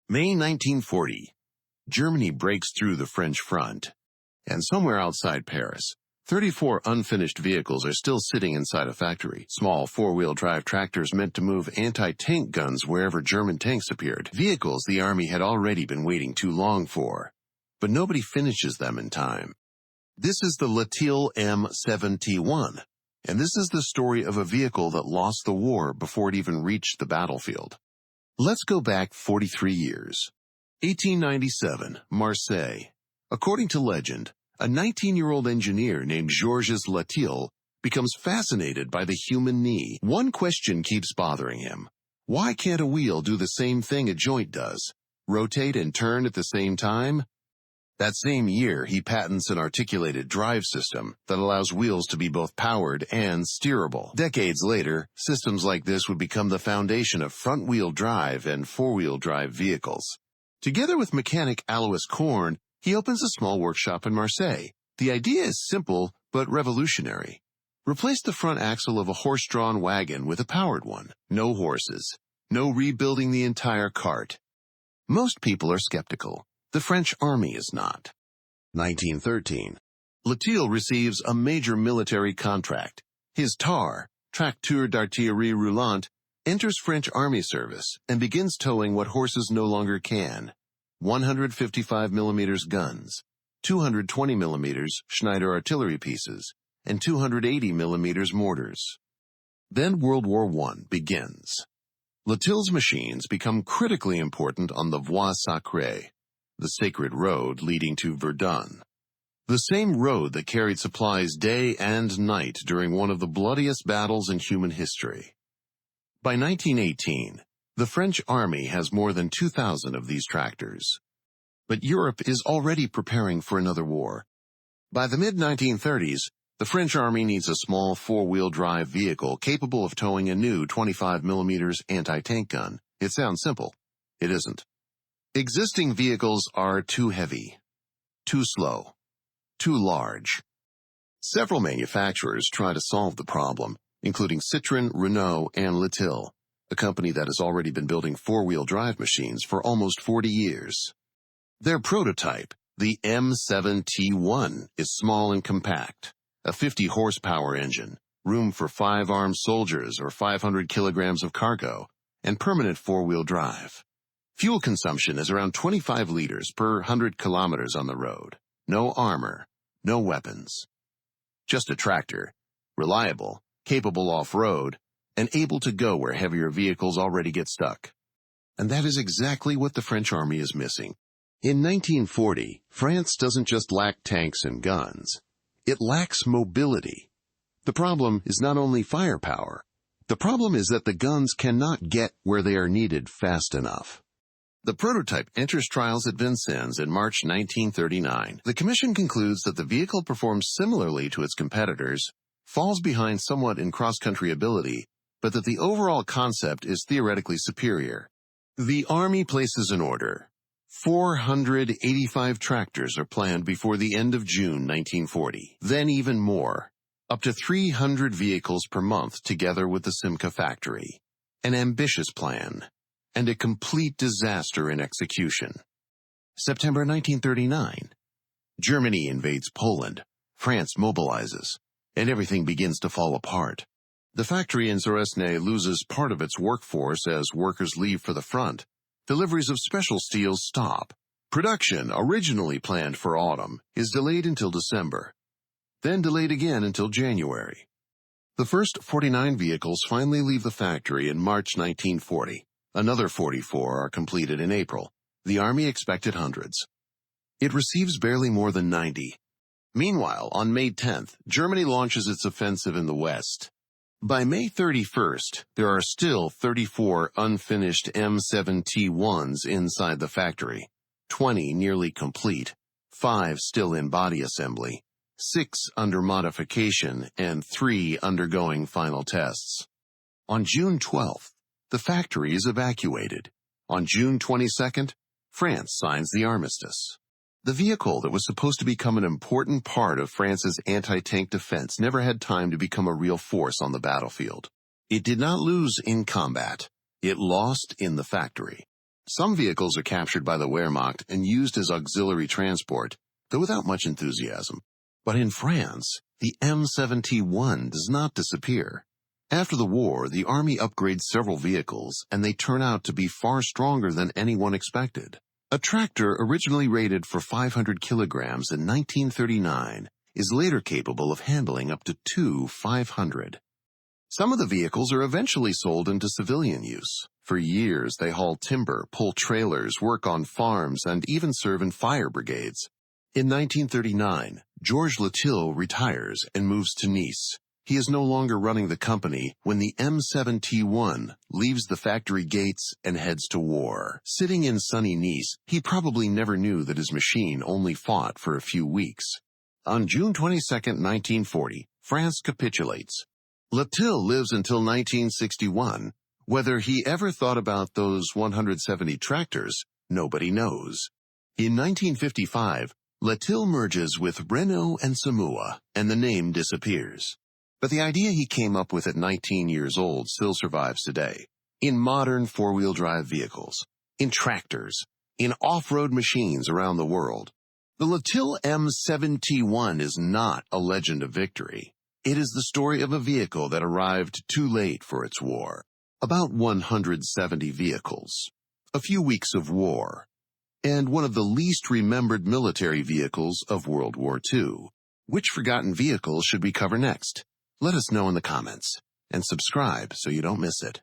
May 1940. Germany breaks through the French front. And somewhere outside Paris, 34 unfinished vehicles are still sitting inside a factory. Small four-wheel drive tractors meant to move anti-tank guns wherever German tanks appeared. Vehicles the army had already been waiting too long for. But nobody finishes them in time. This is the Latil M7T1. And this is the story of a vehicle that lost the war before it even reached the battlefield. Let's go back 43 years. 1897, Marseille. According to legend, a 19-year-old engineer named Georges Latil becomes fascinated by the human knee. One question keeps bothering him. Why can't a wheel do the same thing a joint does? Rotate and turn at the same time? That same year, he patents an articulated drive system that allows wheels to be both powered and steerable. Decades later, systems like this would become the foundation of front-wheel drive and four-wheel drive vehicles. Together with mechanic Alois Korn, he opens a small workshop in Marseille. The idea is simple but revolutionary. Replace the front axle of a horse-drawn wagon with a powered one. No horses. No rebuilding the entire cart. Most people are skeptical. The French army is not. 1913. Latil receives a major military contract. His TAR, Tracteur d'Artillerie Roulante, enters French army service and begins towing what horses no longer can. 155 mm guns, 220 mm Schneider artillery pieces, and 280 mm mortars. Then World War I begins. Latil's machines become critically important on the Voie Sacrée, the sacred road leading to Verdun. The same road that carried supplies day and night during one of the bloodiest battles in human history. By 1918, the French army has more than 2,000 of these tractors. But Europe is already preparing for another war. By the mid-1930s, the French army needs a small four-wheel drive vehicle capable of towing a new 25 mm anti-tank gun. It sounds simple. It isn't. Existing vehicles are too heavy, too slow, too large. Several manufacturers try to solve the problem, including Citroën, Renault, and Latil, a company that has already been building four-wheel drive machines for almost 40 years. Their prototype, the M7T1, is small and compact, a 50-horsepower engine, room for 5 armed soldiers or 500 kilograms of cargo, and permanent four-wheel drive. Fuel consumption is around 25 liters per 100 kilometers on the road. No armor, no weapons. Just a tractor, reliable, capable off-road, and able to go where heavier vehicles already get stuck. And that is exactly what the French army is missing. In 1940, France doesn't just lack tanks and guns. It lacks mobility. The problem is not only firepower. The problem is that the guns cannot get where they are needed fast enough. The prototype enters trials at Vincennes in March 1939. The commission concludes that the vehicle performs similarly to its competitors, falls behind somewhat in cross-country ability, but that the overall concept is theoretically superior. The Army places an order. 485 tractors are planned before the end of June 1940. Then even more, up to 300 vehicles per month together with the Simca factory. An ambitious plan, and a complete disaster in execution. September 1939. Germany invades Poland. France mobilizes, and everything begins to fall apart. The factory in Zoresne loses part of its workforce as workers leave for the front. Deliveries of special steels stop. Production, originally planned for autumn, is delayed until December, then delayed again until January. The first 49 vehicles finally leave the factory in March 1940. Another 44 are completed in April. The Army expected hundreds. It receives barely more than 90. Meanwhile, on May 10th, Germany launches its offensive in the West. By May 31st, there are still 34 unfinished M7T1s inside the factory, 20 nearly complete, 5 still in body assembly, 6 under modification, and 3 undergoing final tests. On June 12th, the factory is evacuated. On June 22nd, France signs the armistice. The vehicle that was supposed to become an important part of France's anti-tank defense never had time to become a real force on the battlefield. It did not lose in combat. It lost in the factory. Some vehicles are captured by the Wehrmacht and used as auxiliary transport, though without much enthusiasm. But in France, the M7T1 does not disappear. After the war, the Army upgrades several vehicles, and they turn out to be far stronger than anyone expected. A tractor originally rated for 500 kilograms in 1939 is later capable of handling up to 500. Some of the vehicles are eventually sold into civilian use. For years, they haul timber, pull trailers, work on farms, and even serve in fire brigades. In 1939, Georges Latil retires and moves to Nice. He is no longer running the company when the M7T1 leaves the factory gates and heads to war. Sitting in sunny Nice, he probably never knew that his machine only fought for a few weeks. On June 22, 1940, France capitulates. Latil lives until 1961. Whether he ever thought about those 170 tractors, nobody knows. In 1955, Latil merges with Renault and Samoa, and the name disappears. But the idea he came up with at 19 years old still survives today. In modern four-wheel drive vehicles, in tractors, in off-road machines around the world. The Latil M7T1 is not a legend of victory. It is the story of a vehicle that arrived too late for its war. About 170 vehicles, a few weeks of war, and one of the least remembered military vehicles of World War II. Which forgotten vehicle should we cover next? Let us know in the comments, and subscribe so you don't miss it.